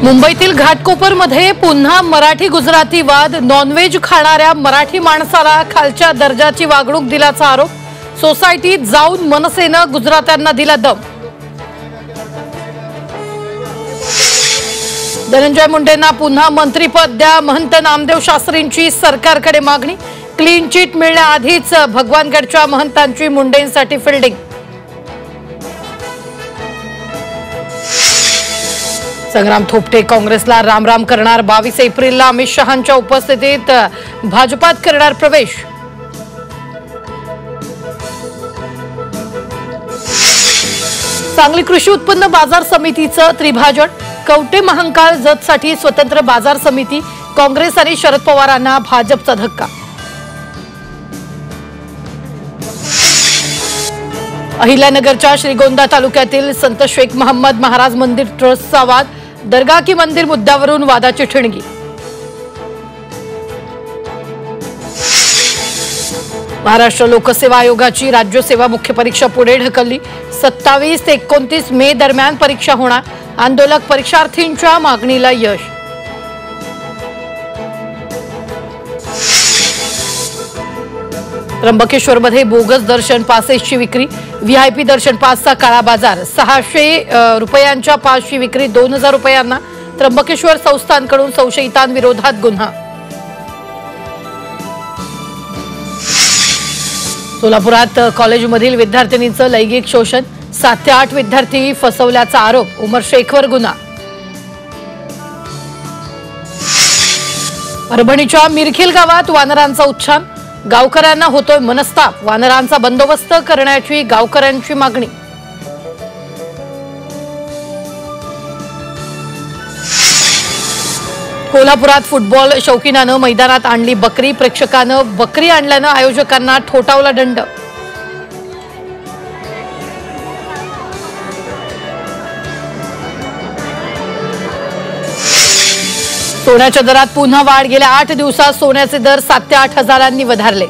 मुंबईतील घाटकोपरमध्ये पुन्हा मराठी गुजराती वाद। नॉनव्हेज खाणाऱ्या मराठी माणसाला खालच्या दर्जाची वागणूक दिल्याचा आरोप। सोसायटीत जाऊन मनसेनं गुजरात्यांना दिला दम। धनंजय मुंडेंना पुन्हा मंत्रिपद द्या। महंत नामदेव शास्त्रींची सरकारकडे मागणी। क्लीन चिट मिळण्याआधीच भगवानगडच्या महंतांची मुंडेंसाठी फिल्डिंग। संग्राम थोपटे काँग्रेसला रामराम करणार। 22 एप्रिलला अमित शहांच्या उपस्थितीत भाजपात करणार प्रवेश। सांगली कृषी उत्पन्न बाजार समितीचं त्रिभाजन। कवटे महांकाळ जतसाठी स्वतंत्र बाजार समिती। काँग्रेस आणि शरद पवारांना भाजपचा धक्का। अहिल्यानगरच्या श्रीगोंदा तालुक्यातील संत शेख मोहम्मद महाराज मंदिर ट्रस्टचा वाद। दरगाह की मंदिर मुद्द्यावरून वादाची ठिणगी। महाराष्ट्र लोकसेवा आयोगाची राज्यसेवा मुख्य परीक्षा पुढे ढकलली। 27 ते 29 मे दरम्यान परीक्षा होणार। आंदोलक परीक्षार्थींच्या मागणीला यश। त्र्यंबकेश्वरमध्ये बोगस दर्शन पासेसची विक्री। व्हीआयपी दर्शन पासचा काळा बाजार। 600 रुपयांच्या पासची विक्री 2000 रुपयांना। त्र्यंबकेश्वर संस्थानकडून संशयितांविरोधात गुन्हा। सोलापुरात कॉलेजमधील विद्यार्थिनींचं लैंगिक शोषण। 7 ते 8 विद्यार्थी फसवल्याचा आरोप। उमर शेखवर गुन्हा। परभणीच्या मिरखेल गावात वानरांचा उच्छान। गावकऱ्यांना होतोय मनस्ताप। वानरांचा बंदोबस्त करण्याची गावकऱ्यांची मागणी। कोल्हापुरात फुटबॉल शौकीनानं मैदानात आणली बकरी। प्रेक्षकानं बकरी आणल्यानं आयोजकांना ठोठावला दंड। सोन्याच्या दरात पुन्हा वाढ। गेल्या 8 दिवसात सोन्याचे दर 7 ते 8 हजारांनी वधारले।